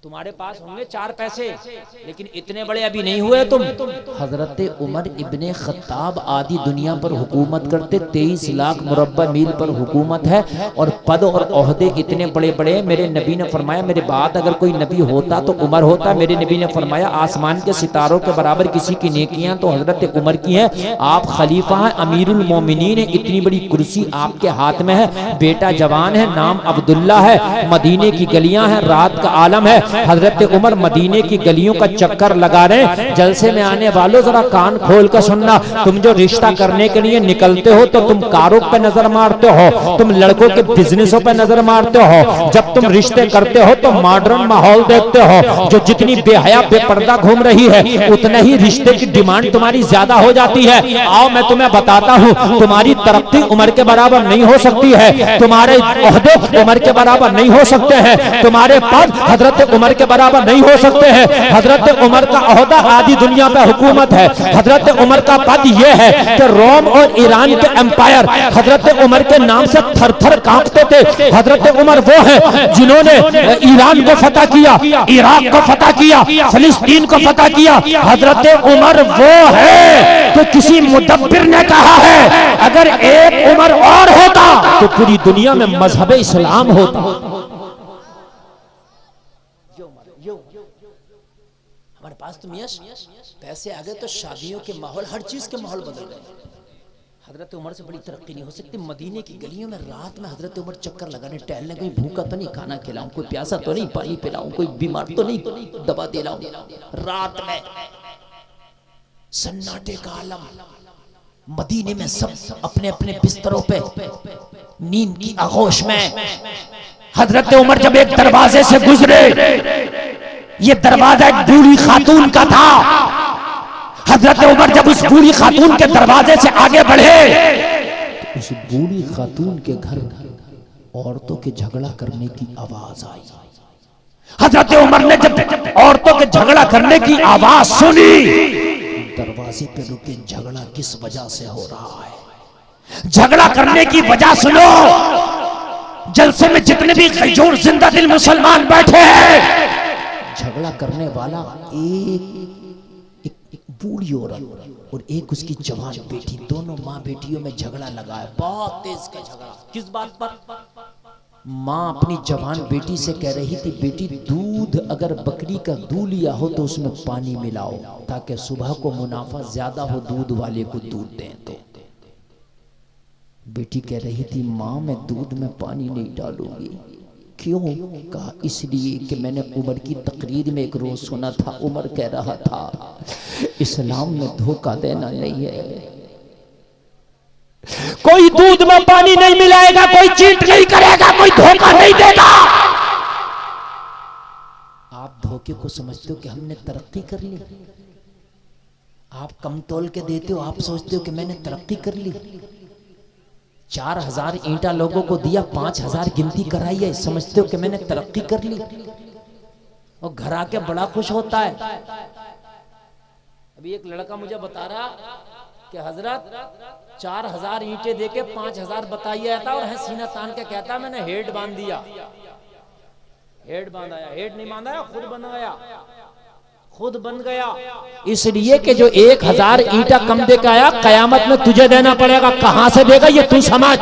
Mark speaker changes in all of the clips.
Speaker 1: तुम्हारे पास होंगे 4 पैसे, लेकिन इतने बड़े अभी नहीं हुए तुम। हजरत उमर इब्ने खत्ताब आदि दुनिया पर हुकूमत करते, 23 लाख मुरब्बा मील पर हुकूमत है, और पद और ओहदे इतने बड़े बड़े। मेरे नबी ने फरमाया, मेरे बाद अगर कोई नबी होता तो उमर होता। मेरे नबी ने फरमाया, आसमान के सितारों के बराबर किसी की नेकियां तो हजरत उमर की हैं। आप खलीफा हैं, अमीरुल मोमिनीन है, इतनी बड़ी कुर्सी आपके हाथ में है। बेटा जवान है, नाम अब्दुल्ला है, मदीने की गलियां हैं, रात का आलम है। हजरत उमर मदीने की गलियों का चक्कर लगा रहे। जलसे में आने वालों जरा कान खोल कर सुनना, तुम जो रिश्ता करने के लिए निकलते हो तो तुम कारों पे नजर मारते हो, तुम लड़कों के बिजनेसों पे नजर मारते हो। जब तुम रिश्ते करते हो तो मॉडर्न माहौल देखते हो। जो जितनी बेहया बेपर्दा घूम रही है, उतना ही रिश्ते की डिमांड तुम्हारी ज्यादा हो जाती है। आओ मैं तुम्हें बताता हूँ, तुम्हारी तरक्की उम्र के बराबर नहीं हो सकती है, तुम्हारे ओहदे उम्र के बराबर नहीं हो सकते हैं, तुम्हारे पद हजरत उमर के बराबर नहीं हो सकते हैं। हजरत उमर का ओहदा आदि दुनिया पे हुकूमत है। हजरत उमर का पद यह है कि रोम और ईरान के एम्पायर हजरत उमर के नाम से थर थर कांपते थे। हजरत उमर वो है जिन्होंने ईरान को फतह किया, इराक को फतह किया, फिलिस्तीन को फतह किया। हजरत उमर वो है तो किसी मुदब्बिर ने कहा है, अगर एक उमर और होता तो पूरी दुनिया में मजहब इस्लाम होता। हमारे पास तो मियां पैसे आ गए तो शादियों के माहौल, हर चीज के माहौल बदल गए। हजरत उमर से बड़ी तरक्की नहीं हो सकती। मदीने की गलियों में रात में हजरत उमर चक्कर लगाने टहलने, कोई भूखा तो नहीं, खाना खिलाऊं, कोई प्यासा तो नहीं, पानी पिलाऊं, कोई बीमार तो नहीं, दवा दिलाऊं। रात में सन्नाटे का आलम, मदीने में सब अपने अपने बिस्तरों पे नींद की आगोश में। हजरत उमर जब एक दरवाजे से गुजरे, ये दरवाजा एक बूढ़ी खातून का था। हजरत उमर जब उस बूढ़ी खातून के दरवाजे से आगे बढ़े, उस बूढ़ी खातून के घर औरतों के झगड़ा करने की आवाज आई। हजरत उमर ने जब औरतों के झगड़ा करने की आवाज सुनी, दरवाजे पे रुके, झगड़ा किस वजह से हो रहा है, झगड़ा करने की वजह सुनो। जलसे में जितने भी खजूर जिंदा दिल मुसलमान बैठे हैं, झगड़ा करने वाला एक बूढ़ी औरत और एक उसकी जवान बेटी, दोनों माँ बेटियों में झगड़ा लगा है, बहुत तेज का झगड़ा। किस बात पर? माँ अपनी जवान बेटी से कह रही थी, बेटी दूध अगर बकरी का दूध लिया हो तो उसमें पानी मिलाओ ताकि सुबह को मुनाफा ज्यादा हो, दूध वाले को दूध दें। तो बेटी कह रही थी, माँ मैं दूध में पानी नहीं डालूंगी। क्यों? कहा इसलिए कि मैंने उमर की तकरीर में एक रोज सुना था, उमर कह रहा था इस्लाम में धोखा देना नहीं है, कोई दूध में पानी नहीं मिलाएगा, कोई चीट नहीं करेगा, कोई धोखा नहीं देगा। आप धोखे को समझते हो कि हमने तरक्की कर ली, आप कम तोल के देते हो, आप सोचते हो कि मैंने तरक्की कर ली। 4000 ईंटा लोगों को दिया, 5000 गिनती कराई है, समझते हो कि मैंने तरक्की कर ली, और घर आके बड़ा खुश होता है। अभी एक लड़का मुझे बता रहा कि हजरत 4000 ईंटे देके 5000 बताइए था, और है सीना तान के कहता मैंने हेड बांध दिया। हेड बांधाया, हेड नहीं बांधा, खुद बन गया, खुद बन गया। इसलिए कि जो 1000 ईंटा कम दे के आया, कयामत में तुझे देना पड़ेगा। कहां से देगा ये तू समझ।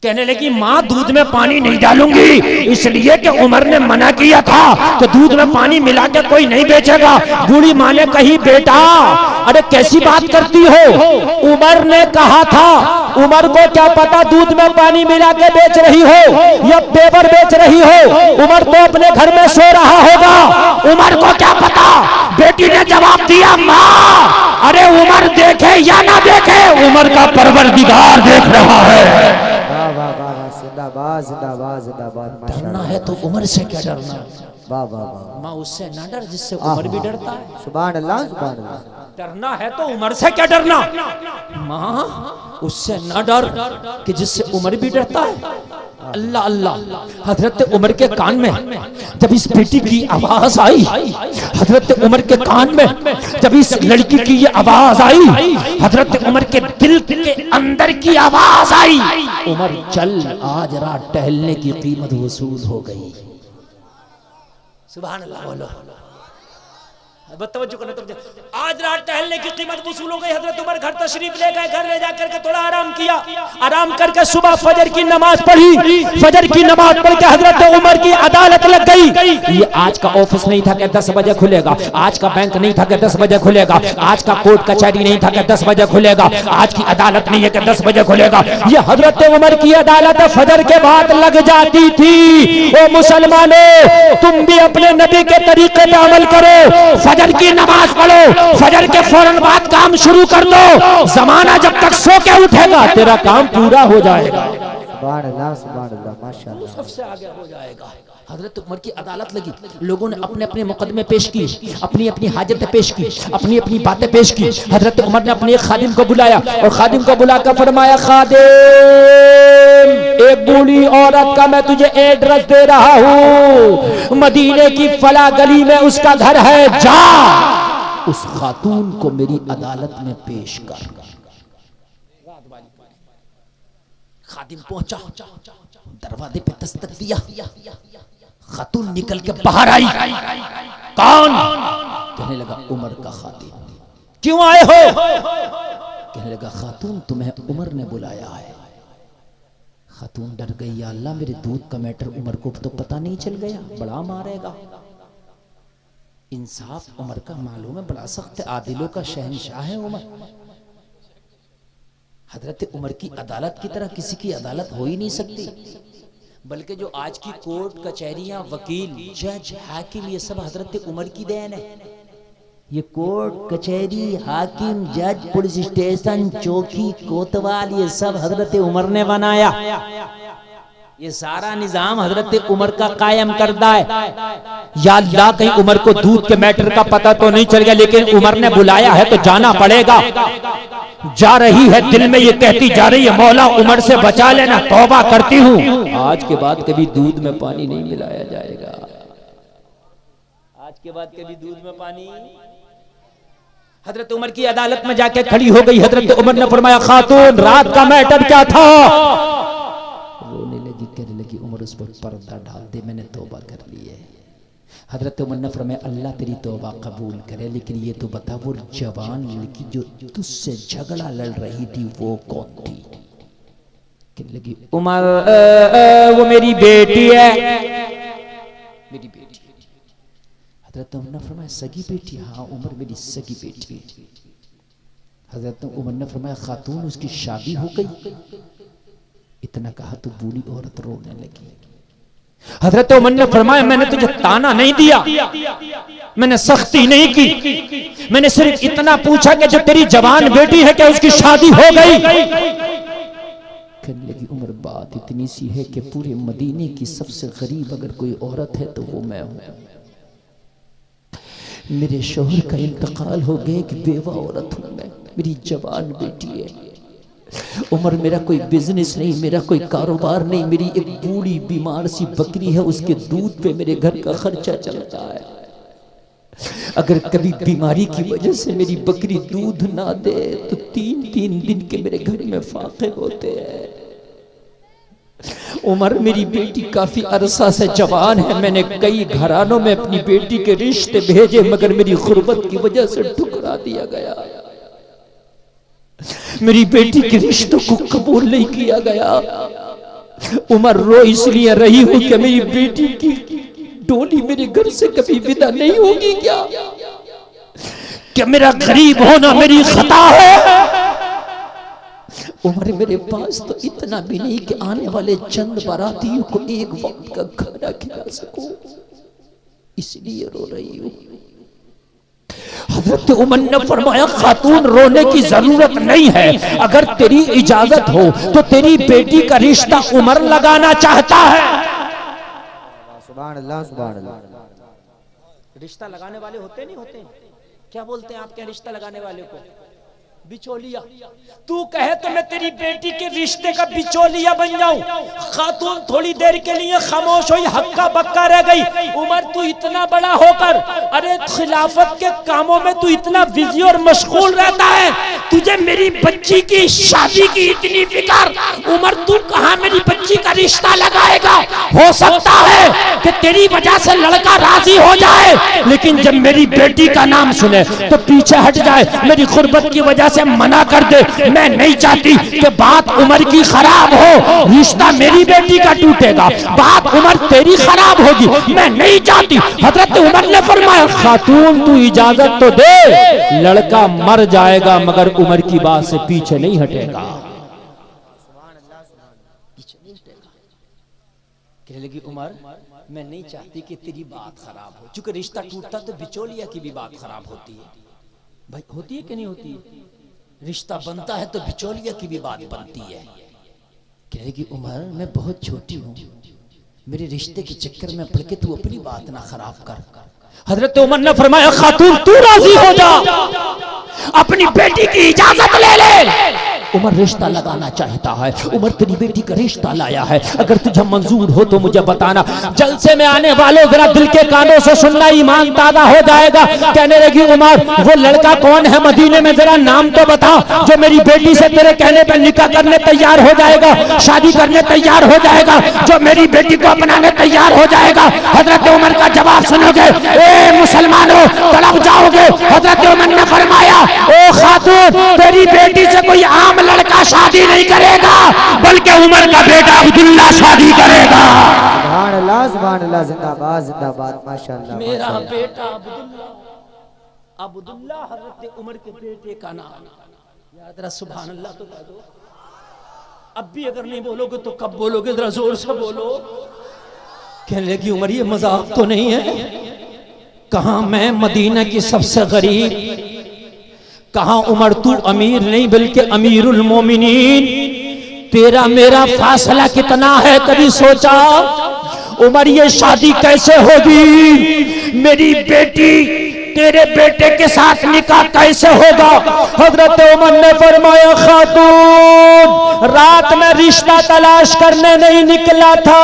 Speaker 1: कहने लगी माँ दूध में पानी नहीं डालूंगी, इसलिए कि उमर ने मना किया था कि दूध में पानी मिला के कोई नहीं बेचेगा। बूढ़ी माँ ने कही बेटा अरे कैसी बात करती हो, उमर ने कहा था। उमर को क्या पता दूध में पानी मिला के बेच रही हो या पेवर बेच रही हो, उमर तो अपने घर में सो रहा होगा, उमर को क्या पता। बेटी ने जवाब दिया माँ अरे उमर देखे या ना देखे, उमर का परवरदिगार देख रहा है। डरना है तो उमर से क्या डरना, माँ उससे ना डर जिससे उमर भी डरता है।
Speaker 2: सुभान अल्लाह, सुभान अल्लाह।
Speaker 1: डरना है तो उमर से क्या डरना, माँ उससे ना डर कि जिससे उमर भी डरता है। अल्लाह अल्लाह। हजरत उमर के कान में जब इस बेटी की आवाज आई, हजरत उमर के कान में जब इस लड़की की ये आवाज आई, हजरत उमर के दिल के अंदर की आवाज आई, उमर चल आज रात टहलने की कीमत वसूल हो गई। सुभान अल्लाह बोलो, तवज्जो करना। आज रात टहलने की कीमत वसूल हो गई। हजरत उमर घर तशरीफ ले गए, घर ले जाकर के थोड़ा आराम किया, आराम करके सुबह फजर की नमाज पढ़ी। फजर की नमाज पढ़ के हजरत उमर की अदालत लग गई। ये आज का ऑफिस नहीं था कि 10 बजे खुलेगा, आज का बैंक नहीं था कि 10 बजे खुलेगा, आज का कोर्ट कचहरी नहीं था कि 10 बजे खुलेगा, आज की अदालत नहीं है कि 10 बजे खुलेगा। ये हजरत उमर की अदालत फजर के बाद लग जाती थी। ओ मुसलमानों, तुम भी अपने नबी के तरीके पे अमल करो, फजर की नमाज पढ़ो, फजर के फौरन बाद काम शुरू कर दो। जमाना जब तक सो के उठेगा तेरा काम पूरा हो जाएगा।
Speaker 2: सुभान अल्लाह, सुभान अल्लाह, माशाअल्लाह,
Speaker 1: सबसे आगे हो जाएगा। हजरत उमर की अदालत लगी, लोगों ने अपने अपने मुकदमे पेश किए, अपनी अपनी हाजतें पेश की, अपनी अपनी बातें पेश की। हजरत उमर ने अपने एक खादिम को बुलाया और खादिम को बुलाकर फरमाया, खादिम, एक बूढ़ी औरत का मैं तुझे एड्रेस दे रहा हूँ, मदीने की फला गली में उसका घर है, जा उस खातून को मेरी अदालत में पेश कर। खादिम पहुंचा, दरवाजे पे दस्तक दिया, खातून निकल के बाहर आई। कौन? कहने लगा उमर का खादिम। क्यों आए हो? कहने लगा खातून तुम्हें उमर ने बुलाया है। खातून डर गई, या अल्लाह मेरे दूध का मैटर उमर को तो पता नहीं चल गया, बड़ा मारेगा। इंसाफ उमर का मालूम है, बड़ा सख्त आदिलों का शहंशाह है उमर। हजरत उमर की अदालत की तरह किसी की अदालत हो ही नहीं सकती, बल्कि जो आज की कोर्ट कचहरियां, वकील, जज, हाकिम, ये सब हजरत उमर की देन है। ये कोर्ट कचहरी, हाकिम, जज, पुलिस स्टेशन, चौकी, कोतवाल, ये सब हजरत उमर ने बनाया। ये सारा निजाम हजरत उमर का कायम करदा है। या अल्लाह, कहीं उमर को दूध के मैटर का पता तो नहीं चल गया, लेकिन उमर ने बुलाया है तो जाना पड़ेगा। जा रही है, दिल में ये कहती जा रही है, मौला उमर से बचा लेना, तौबा करती हूँ, आज के बाद कभी दूध में पानी नहीं मिलाया जाएगा। आज के बाद कभी दूध में पानी। हजरत उमर की अदालत में जाके खड़ी हो गई। हजरत उमर ने फरमाया, खातून रात का मैटर क्या था? रोने लगी, कहने लगी, उमर उस पर पर्दा डाल दे, मैंने तौबा कर ली है। हजरत उमर ने फरमाया, अल्लाह तेरी तौबा कबूल करे, लेकिन ये तो बता, वो जवान लड़की जो तुझसे झगड़ा लड़ रही थी वो कौन थी? कहने लगी, उमर वो मेरी बेटी है, मेरी बेटी। हजरत उमर ने फरमाया, सगी बेटी? हाँ उमर मेरी सगी बेटी है। हजरत उमर ने फरमाया, खातून उसकी शादी हो गई? इतना कहा तो बूढ़ी औरत रोने लगी। हजरत उमर ने फरमाया, मैंने तुझे ताना नहीं दिया, मैंने सख्ती नहीं की, मैंने सिर्फ इतना पूछा कि जो तेरी जवान बेटी है क्या उसकी शादी हो गई? कहने लगी, उमर बात इतनी सी है कि पूरे मदीने की सबसे गरीब अगर कोई औरत है तो वो मैं हूं। मेरे शोहर का इंतकाल हो गया, कि बेवा औरत हूं मैं, मेरी जवान बेटी है। उमर मेरा कोई बिजनेस नहीं, मेरा कोई कारोबार नहीं, मेरी एक बूढ़ी बीमार सी बकरी है, उसके दूध पे मेरे घर का खर्चा चलता है। अगर कभी बीमारी की वजह से मेरी बकरी दूध ना दे तो 3-3 दिन के मेरे घर में फाके होते हैं। उमर मेरी बेटी काफी अरसा से जवान है, मैंने कई घरानों में अपनी बेटी के रिश्ते भेजे, मगर मेरी गुर्बत की वजह से ठुकरा दिया गया। मेरी बेटी के रिश्तों को कबूल नहीं किया गया। उमर रो इसलिए रही हूं कि मेरी बेटी की डोली मेरे घर से कभी विदा नहीं होगी। क्या मेरा गरीब होना मेरी खता है? उमर मेरे पास तो इतना भी नहीं कि आने वाले चंद बारातियों को एक वक्त का खाना खिला सकूं, इसलिए रो रही हूं। हजरत उमर ने फरमाया, खातून रोने की जरूरत नहीं है, अगर तेरी इजाजत हो तो तेरी बेटी का रिश्ता उमर लगाना चाहता है।
Speaker 2: सुभान अल्लाह, सुभान अल्लाह।
Speaker 1: रिश्ता लगाने वाले होते नहीं होते? क्या बोलते हैं आपके रिश्ता लगाने वाले को? बिचौलिया, तू कहे तो मैं तेरी बेटी के रिश्ते का बिचौलिया बन जाऊं। खातून थोड़ी देर के लिए खामोश हुई, हक्का बक्का रह गई। उमर तू इतना बड़ा होकर, अरे खिलाफत के कामों में तू इतना बिजी और मशगूल रहता है, तुझे मेरी बच्ची की शादी की इतनी फिक्र। उमर तू कहां मेरी बच्ची का रिश्ता लगाएगा? हो सकता है कि तेरी वजह से लड़का राजी हो जाए, लेकिन जब मेरी बेटी का नाम सुने तो पीछे हट जाए, मेरी गुर्बत की वजह से मना कर दे। मैं नहीं चाहती कि बात उमर की खराब हो, रिश्ता मेरी बेटी का टूटेगा, बात उमर तेरी खराब होगी, मैं नहीं चाहती। हजरत उमर ने फरमाया, खातून तू इजाजत तो दे, लड़का मर जाएगा मगर उमर की बात से पीछे नहीं हटेगा। कहने लगी उमर, मैं नहीं चाहती कि तेरी बात खराब हो, चूंकि रिश्ता टूटता तो बिचौलिया की भी बात खराब होती है। भाई होती है कि नहीं होती है? रिश्ता बनता है तो बिचौलिया की भी बात बनती है। कहेगी उमर, मैं बहुत छोटी हूँ, मेरे रिश्ते के चक्कर में पड़ के तू अपनी बात ना खराब कर। हजरत उमर ने फरमाया, खातून तू राजी हो जा, अपनी बेटी की इजाजत ले ले। उमर रिश्ता लगाना चाहता है, उमर तेरी बेटी का रिश्ता लाया है, अगर तुझे मंजूर हो तो मुझे बताना। जलसे में आने वालों जरा दिल के कानों से सुनना, ईमान ताजा हो जाएगा। कहने लगी उमर, वो लड़का कौन है मदीने में, जरा नाम तो बता, जो मेरी बेटी से तेरे कहने पर निकाह करने तैयार हो जाएगा, शादी करने तैयार हो जाएगा, जो मेरी बेटी को अपनाने तैयार हो जाएगा। हजरत उमर का जवाब सुनोगे, ए मुसलमानों तड़प जाओगे। हजरत उमर ने फरमाया, ओ खातून तेरी बेटी से कोई आम लड़का शादी नहीं करेगा, बल्कि उमर का बेटा अब्दुल्ला शादी करेगा।
Speaker 2: सुभान अल्लाह, सुभान अल्लाह, जिंदाबाद जिंदाबाद, माशाअल्लाह।
Speaker 1: मेरा बेटा अब्दुल्ला, अब्दुल्ला हजरत उमर के बेटे का नाम याद रहा। सुभान अल्लाह तो कह दो। अब भी अगर नहीं बोलोगे तो कब बोलोगे? जरा जोर से बोलो। कहने लगी उमर, ये मजाक तो नहीं है? कहां मैं मदीना की सबसे गरीब, कहां उमर तू अमीर नहीं बल्कि अमीरुल मोमिनीन, तेरा मेरा फासला कितना है कभी सोचा? उमर ये शादी कैसे होगी? मेरी बेटी तेरे बेटे के साथ निकाह कैसे होगा? हजरत उमर ने फरमाया, खातून रात में रिश्ता तलाश करने नहीं निकला था,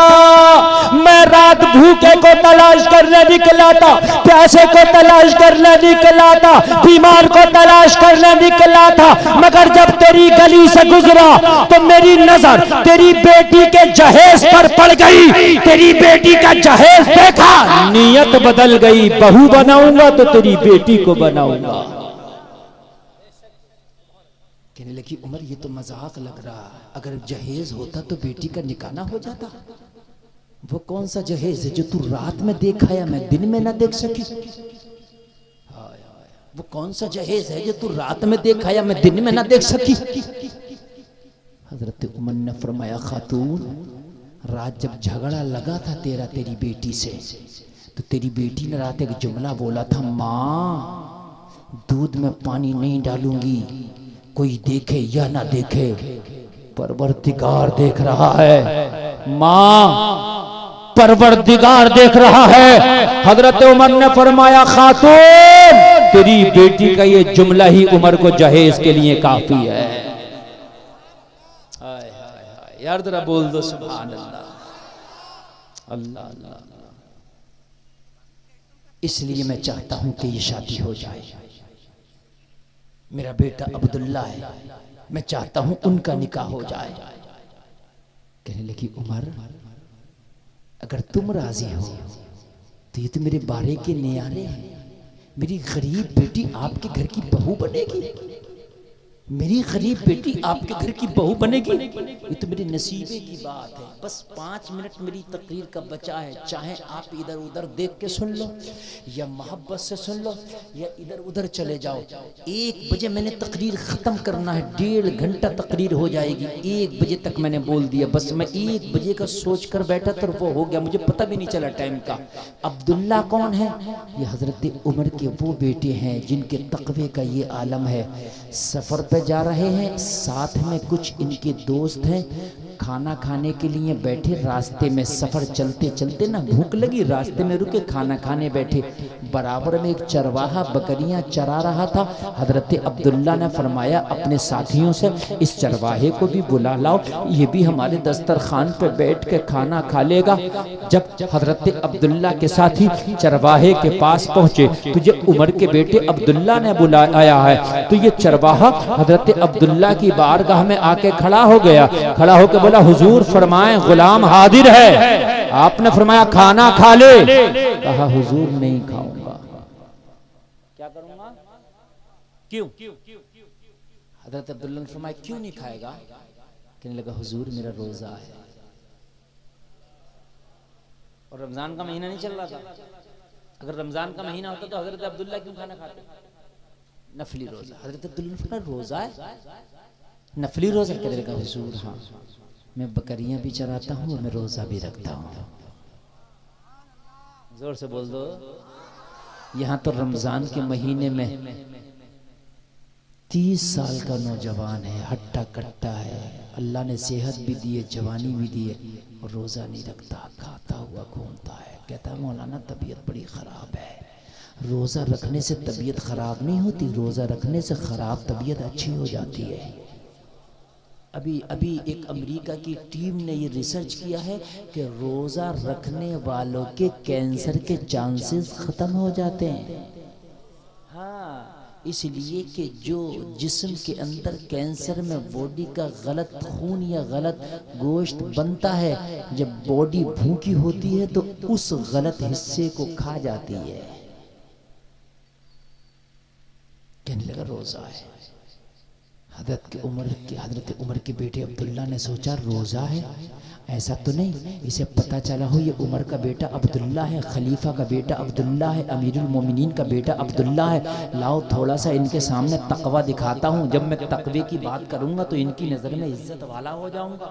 Speaker 1: मैं रात भूखे को तलाश करने निकला था, प्यासे को तलाश करने निकला था, बीमार को तलाश करने निकला था, मगर जब तेरी गली से गुजरा तो मेरी नजर तेरी बेटी के जहेज पर पड़ गई। तेरी बेटी का जहेज देखा, नियत बदल गई, बहू बनाऊंगा तो तेरी बेटी को बनाऊंगा। कहने लगी उमर, ये तो मजाक लग रहा, अगर जहेज होता तो बेटी का निकाह ना हो जाता। वो कौन सा जहेज है जो तू रात में देखा या मैं दिन में ना देख सकी? वो कौन सा जहेज है जो तू रात में देखा या मैं दिन में ना देख सकी? हजरत उमर ने फरमाया, खातून रात जब झगड़ा लगा था तेरा तेरी बेटी से, तो तेरी बेटी ने रात एक जुमला बोला था, माँ दूध में पानी नहीं डालूंगी, कोई देखे या ना देखे, परवरदिगार देख रहा है। माँ परवरदिगार देख रहा है। हजरत उमर ने फरमाया, खातून तेरी बेटी का ये जुमला ही उमर को जहेज के लिए काफी है। हाय हाय हाय यार, जरा बोल दो सुभान अल्लाह। अल्लाह अल्लाह। इसलिए मैं चाहता हूं कि ये शादी हो जाए। मेरा बेटा अब्दुल्ला है, मैं चाहता हूं उनका निकाह हो जाए। कहने लगी उमर, अगर तुम राजी हो तो ये तो मेरे बारे के नियारे हैं। मेरी गरीब बेटी आपके घर की बहू बनेगी, मेरी गरीब बेटी आपके घर की बहू बनेगी, ये तो मेरे नसीबे की बात है। बस 5 मिनट मेरी तकरीर का बचा है, चाहे आप इधर उधर देख के सुन लो या मोहब्बत से सुन लो या इधर उधर चले जाओ। 1 बजे मैंने तकरीर ख़त्म करना है, 1.5 घंटा तकरीर हो जाएगी। 1 बजे तक मैंने बोल दिया, बस मैं 1 बजे का सोच कर बैठा तो वो हो गया, मुझे पता भी नहीं चला टाइम का। अब्दुल्ला कौन है? ये हज़रत उमर के वो बेटे हैं जिनके तकवे का ये आलम है। सफ़र पे जा रहे हैं, साथ में कुछ इनके दोस्त हैं, खाना खाने के लिए बैठे, रास्ते में सफर चलते चलते ना भूख लगी, रास्ते में रुके, खाना खाने बैठे। बराबर में एक चरवाहा बकरियां चरा रहा था। हजरत अब्दुल्ला ने फरमाया अपने साथियों से, इस चरवाहे को भी बुला लाओ, ये भी हमारे दस्तरखान पे बैठ के खाना खा लेगा। जब हजरत अब्दुल्ला के साथी चरवाहे के पास पहुंचे, तुझे उमर के बेटे अब्दुल्ला ने बुलाया है। तो ये चरवाहा हजरत अब्दुल्ला की बारगाह में आके खड़ा हो गया। खड़ा होकर बोला, हुजूर फरमाएं गुलाम हाजिर है। आपने फरमाया खाना खा ले। कहा हुजूर नहीं खाऊंगा। क्या करूंगा? क्यों? हजरत अब्दुल्ला ने फरमाया क्यों नहीं खाएगा? कहने लगा हुजूर मेरा रोजा है। और रमजान का महीना नहीं चल रहा था। अगर रमजान का महीना होता तो हजरत अब्दुल्ला क्यों खाना खाते? नफली रोजा। हजरत अब्दुल्ला रोजा है, नफली रोजा? कहने लगा हुजूर हाँ, मैं बकरियां भी चराता हूँ, मैं रोजा भी रखता हूँ। जोर से बोल दो। यहाँ तो रमजान के महीने में 30 साल का नौजवान है, हट्टा कट्टा है, अल्लाह ने सेहत भी दी है, जवानी भी दी है, और रोजा नहीं रखता, खाता हुआ घूमता है। कहता है मौलाना तबीयत बड़ी खराब है। रोजा रखने से तबीयत खराब नहीं होती, रोजा रखने से खराब तबीयत अच्छी हो जाती है। अभी एक अमेरिका की टीम ने ये रिसर्च किया है कि रोजा रखने वालों के कैंसर के चांसेस खत्म हो जाते हैं। हाँ, इसलिए कि जो जिस्म के अंदर कैंसर में बॉडी का गलत खून या गलत गोश्त बनता है, जब बॉडी भूखी होती है तो उस गलत हिस्से को खा जाती है। कहने लगा रोजा है। हजरत उमर के बेटे अब्दुल्ला ने सोचा रोजा है, ऐसा तो नहीं, इसे पता चला हो ये उमर का बेटा अब्दुल्ला है, खलीफा का बेटा अब्दुल्ला है, अमीरुल मोमिनीन का बेटा अब्दुल्ला है। लाओ थोड़ा सा इनके सामने तकवा दिखाता हूँ, जब मैं तकवे की बात करूंगा तो इनकी नजर में इज्जत वाला हो जाऊंगा।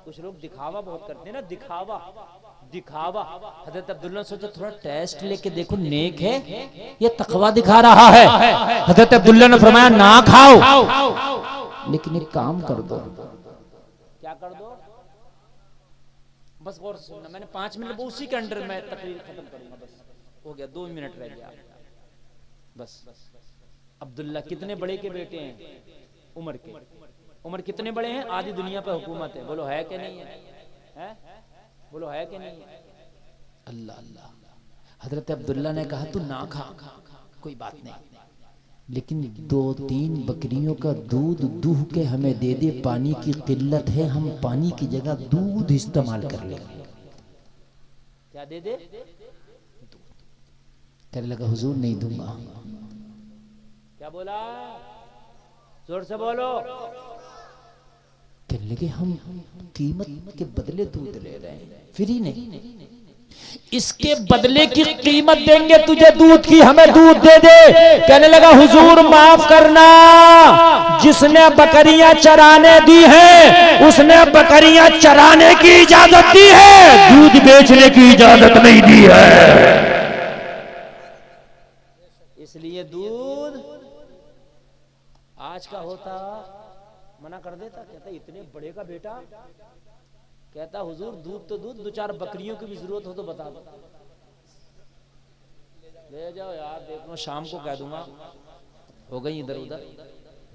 Speaker 1: कुछ लोग दिखावा बहुत करते हैं ना, दिखावा। हजरत अब्दुल्ला ने सोचा थोड़ा टेस्ट लेके देखो, नेक है ये तकवा दिखा रहा है। हजरत अब्दुल्ला ने फरमाया ना खाओ, लेकिन एक काम कर दो। क्या कर दो? बस गौर से सुनना, मैंने 5 मिनट उसी के अंडर में तकरीर खत्म करूंगा। बस हो गया, 2 मिनट रह गया बस। अब्दुल्ला कितने बड़े के बेटे हैं? उमर के। उमर कितने बड़े हैं? आधी दुनिया पे हुकूमत है। बोलो है कि नहीं है? बोलो है कि नहीं है? अल्लाह अल्लाह। हजरत अब्दुल्ला ने कहा तू ना खा, कोई बात नहीं, लेकिन 2-3 बकरियों का दूध दूह के हमें दे दे, पानी की किल्लत है, हम पानी की जगह दूध इस्तेमाल कर लेंगे। क्या दे दे? कहने लगा हुजूर नहीं दूंगा। क्या बोला? जोर से बोलो। कहने लगे हम कीमत के बदले दूध ले रहे हैं, फ्री नहीं, इसके बदले की कीमत देंगे तुझे दूध की, हमें दूध दे दे। कहने लगा हुजूर माफ करना, जिसने बकरियां चराने दी है उसने बकरियां चराने की इजाजत दी है, दूध बेचने की इजाजत नहीं दी है। इसलिए दूध आज का होता मना कर देता, कहता इतने बड़े का बेटा, कहता हुजूर दूध तो दूध, 2-4 बकरियों की भी जरूरत हो तो बता दो, ले जाओ यार, देखो शाम को कह दूंगा। हो गई इधर उधर,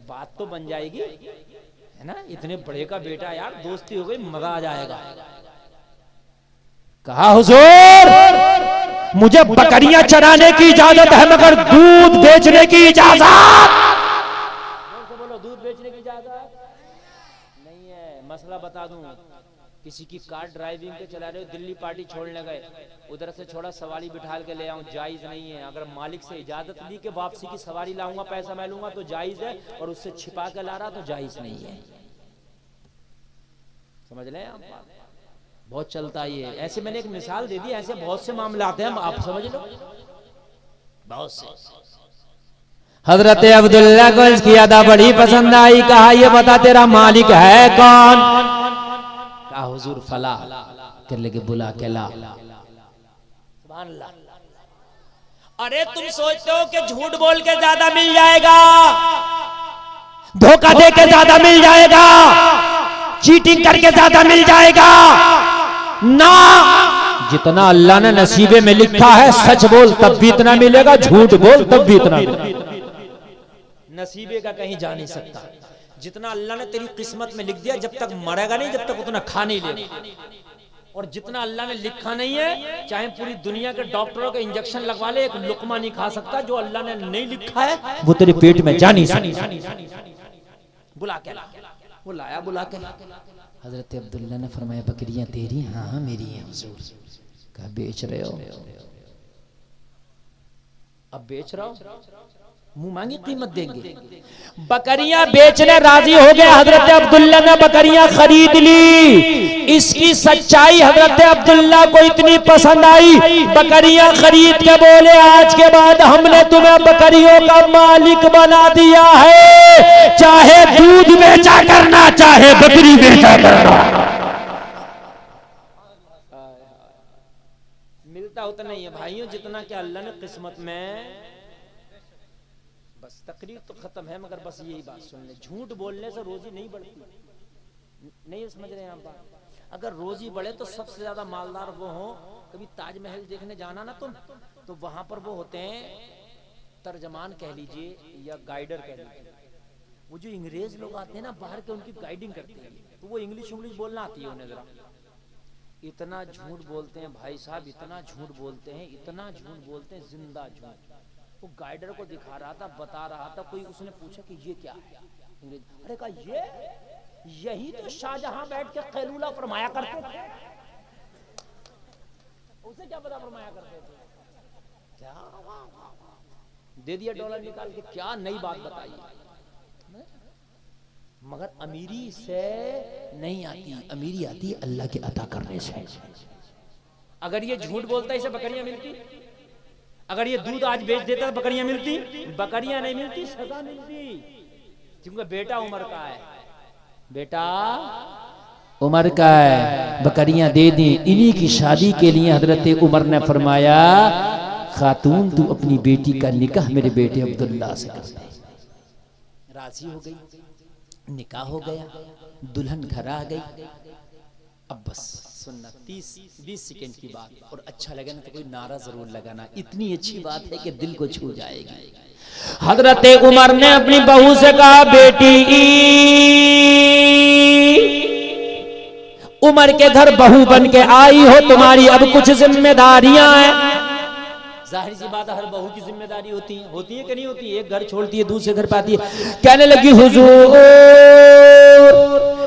Speaker 1: बात तो बन जाएगी है ना। इतने बड़े का बेटा यार, दोस्ती हो गई, मजा आ जाएगा। कहा हुजूर मुझे बकरियां चराने की इजाजत है, मगर दूध बेचने की इजाजत। बोलो दूध बेचने की इजाजत नहीं है। मसला बता दूं, किसी की कार ड्राइविंग पे चला रहे हो, दिल्ली पार्टी छोड़ने गए, उधर से छोड़ा सवारी बिठा के ले आऊं, जायज नहीं है। अगर मालिक से इजाजत ली कि वापसी की सवारी लाऊंगा, पैसा मैं लूंगा तो जायज है, और उससे छिपा के ला रहा तो जायज नहीं है। समझ लें आप, बहुत चलता है ये। ऐसे मैंने एक मिसाल दे दी, ऐसे बहुत से मामले आते हैं, आप समझ लो, बहुत से। हजरत अब्दुल्ला को इसकी अदा बड़ी पसंद आई। कहा ये बता तेरा मालिक है कौन? कहा हुजूर फला। कर लेके बुला के ला। सुभान अल्लाह। अरे तुम सोचते हो कि झूठ बोल के ज्यादा मिल जाएगा, धोखा दे के ज्यादा मिल जाएगा? चीटिंग करके ज्यादा मिल जाएगा ना। जितना अल्लाह ने नसीबे में लिखा है, सच बोल तब भी इतना मिलेगा, झूठ बोल तब भी इतना मिलेगा। नसीबे का कहीं जा नहीं सकता। जितना अल्लाह ने तेरी किस्मत में लिख दिया, जब तक मरेगा नहीं, जब तक उतना खा नहीं लेगा। और जितना अल्लाह ने लिखा नहीं है, चाहे पूरी दुनिया के डॉक्टरों के इंजेक्शन लगवा ले, एक लुकमा नहीं खा सकता। जो अल्लाह ने नहीं लिखा है वो तेरे पेट में जा नहीं सकता। बुला के वो लाया, बुला के हजरत अब्दुल्ला ने फरमाया बकरियां तेरी? हाँ हाँ मेरी हैं हुजूर। कहा बेच रहे हो? अब बेच रहा हो, मुंह मांगी कीमत देंगे। बकरियां बेचने राजी हो गए। हजरत अब्दुल्ला ने बकरियां खरीद ली। इसकी सच्चाई हजरत अब्दुल्ला को इतनी पसंद आई, बकरियां खरीद के बोले आज के बाद हमने तुम्हें बकरियों का मालिक बना दिया है, चाहे दूध बेचा करना, चाहे बकरी बेचा करना। मिलता उतना ही है भाइयों, जितना कि अल्लाह ने किस्मत में। बस तकरीर तो खत्म है, मगर बस यही बात सुन ले, झूठ बोलने से रोजी नहीं बढ़ती। नहीं समझ रहे हैं आप बात? अगर रोजी बढ़े तो सबसे ज्यादा मालदार वो हो। कभी ताजमहल देखने जाना ना तुम, तो वहां पर वो होते हैं तर्जमान कह लीजिए या गाइडर कह लीजिए। वो जो अंग्रेज लोग आते हैं ना बाहर के, उनकी गाइडिंग करते हैं, तो वो इंग्लिश बोलना आती है उन्हें। जरा इतना झूठ बोलते हैं भाई साहब, इतना झूठ बोलते हैं, इतना झूठ बोलते हैं, जिंदा झूठ। वो गाइडर को दिखा रहा था, बता रहा था, कोई उसने पूछा कि ये क्या है? अरे कहा यही तो शाहजहां बैठ के कैलूला फरमाया करते थे। उसे क्या पता फरमाया करते थे? क्या दे दिया डॉलर निकाल के, क्या नई बात बताई। मगर अमीरी से नहीं आती, अमीरी आती है अल्लाह के अता करने से। अगर ये झूठ बोलता है इसे बकरियां मिलती, अगर ये दूध आज बेच देता तो बकरियां मिलती? बकरियां नहीं मिलती, सजा मिलती। क्योंकि बेटा उमर का है, बेटा उमर का है, बकरियां दे दी। इन्हीं की शादी के लिए हजरत उमर ने फरमाया खातून तू अपनी बेटी का निकाह मेरे बेटे अब्दुल्ला से कर दे। राजी हो गई, निकाह हो गया, दुल्हन घर आ गई। अब बस सुनना, 30-20 सेकेंड की बात, और अच्छा लगे ना तो कोई नारा जरूर लगाना। इतनी अच्छी बात है कि दिल को छू जाएगी। हजरत उमर ने अपनी बहू से कहा बेटी, उमर के घर बहू बन के आई हो, तुम्हारी अब कुछ जिम्मेदारियां हैं। जाहिर सी बात है, हर बहू की जिम्मेदारी होती है कि नहीं होती? एक घर छोड़ती है दूसरे घर पे आती है। कहने लगी हुजूर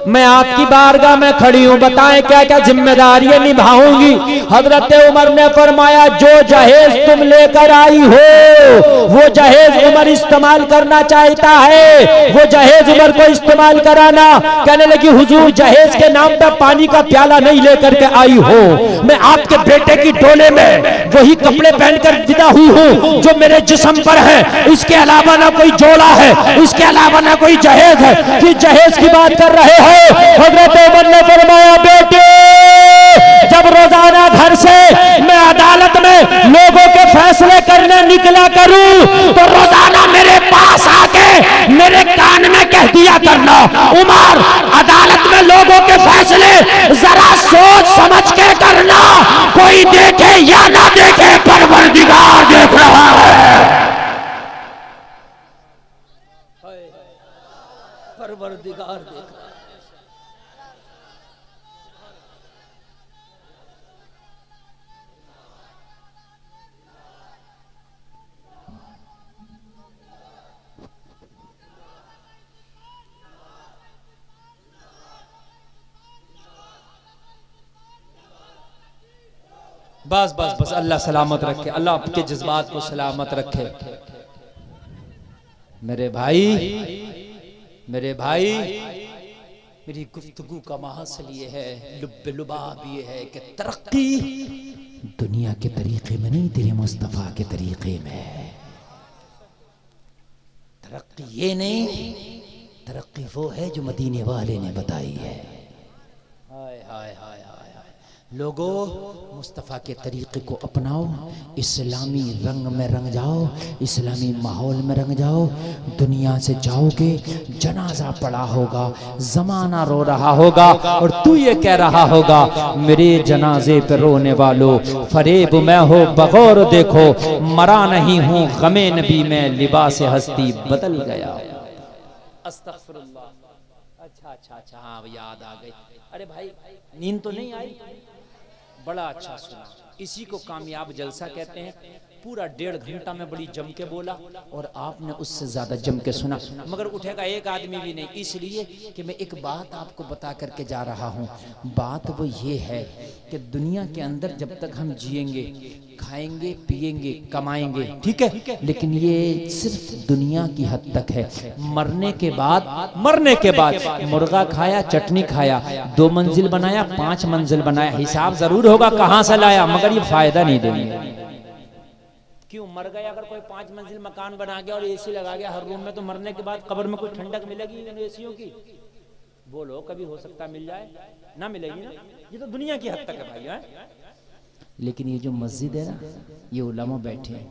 Speaker 1: मैं आपकी बारगाह में खड़ी हूं, बताएं क्या क्या जिम्मेदारियां निभाऊंगी। हजरत उमर ने फरमाया जो जहेज तुम लेकर आई हो वो जहेज उमर इस्तेमाल करना चाहता है, वो जहेज उमर को इस्तेमाल कराना। कहने लगी हुजूर जहेज के नाम पर पानी का प्याला नहीं लेकर के आई हो, मैं आपके बेटे की डोले में वही कपड़े पहनकर विदा हुई हूँ जो मेरे जिस्म पर है। इसके अलावा ना कोई जोड़ा है, इसके अलावा ना कोई जहेज है। कि जहेज की बात कर रहे हो? हजरत उमर ने फरमाया बेटे जब रोजाना घर से मैं अदालत में लोगों के फैसले करने निकला करूं तो रोजाना मेरे पास आके मेरे कान में कह दिया करना उमर अदालत में लोगों के फैसले जरा सोच समझ के करना, कोई देखे या ना देखे परवरदिगार देख रहा है। परवरदिगार देख रहा है। बस बस बस, अल्लाह सलामत रखे, अल्लाह आपके जज्बात को सलामत रखे। मेरे भाई मेरी गुफ्तगू का महसल ये है, लुबाब ये है कि तरक्की दुनिया के तरीके में नहीं, तेरे मुस्तफा के तरीके में है। तरक्की ये नहीं, तरक्की वो है जो मदीने वाले ने बताई है। हाय हाय हाय हाय हाय, लोगो मुस्तफ़ा के तरीक़े को अपनाओ, इस्लामी रंग में रंग जाओ, इस्लामी माहौल में रंग जाओ। दुनिया से जाओगे, जनाजा पड़ा होगा, ज़माना रो रहा होगा और तू ये कह रहा होगा मेरे जनाजे पे रोने वालों, फरेब मैं हो बगौर देखो, मरा नहीं हूँ गमे नबी में, लिबास हस्ती बदल गया। अस्तग़फिरुल्लाह। अच्छा, हाँ याद आ गई। अरे भाई नींद तो नहीं आई? बड़ा अच्छा सुना। इसी को कामयाब जलसा कहते हैं। पूरा 1.5 घंटा में बड़ी जम के बोला और आपने उससे ज्यादा जम के सुना, मगर उठेगा एक आदमी भी नहीं, इसलिए कि मैं एक बात आपको बता करके जा रहा हूँ। बात वो ये है कि दुनिया के अंदर जब तक हम जिएंगे, खाएंगे, पिएंगे, कमाएंगे, ठीक है, लेकिन ये सिर्फ दुनिया की हद तक है। मरने के बाद मुर्गा खाया, चटनी खाया, 2 मंजिल बनाया, 5 मंजिल बनाया, हिसाब जरूर होगा कहां से लाया, मगर ये फायदा नहीं देंगे। क्यों? मर गया अगर कोई 5 मंजिल मकान बना गया और एसी लगा गया हर रूम में, तो मरने के बाद कब्र में कोई ठंडक मिलेगी इन एसियों की? बोलो, कभी हो सकता मिल जाए? ना मिलेगी ना। ये तो दुनिया की हद तक है भाई है? लेकिन ये जो मस्जिद है ना, ये उलमा बैठे हैं,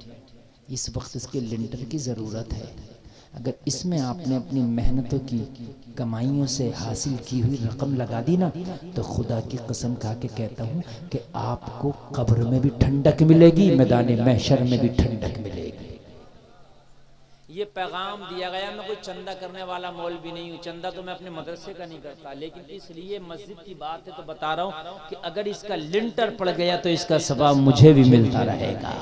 Speaker 1: इस वक्त इसके लिंटर की ज़रूरत है। अगर इसमें आपने अपनी मेहनतों की कमाइयों से हासिल की हुई रकम लगा दी ना, तो खुदा की कसम खा के कहता हूँ कि आपको कब्र में भी ठंडक मिलेगी, मैदान महशर में भी ठंडक मिलेगी। ये पैगाम दिया गया। मैं कोई चंदा करने वाला मौलवी नहीं हूँ, चंदा तो मैं अपने मदरसे का नहीं करता, लेकिन इसलिए मस्जिद की बात है तो बता रहा हूँ कि अगर इसका लिंटर पड़ गया तो इसका सवाब मुझे भी मिलता रहेगा।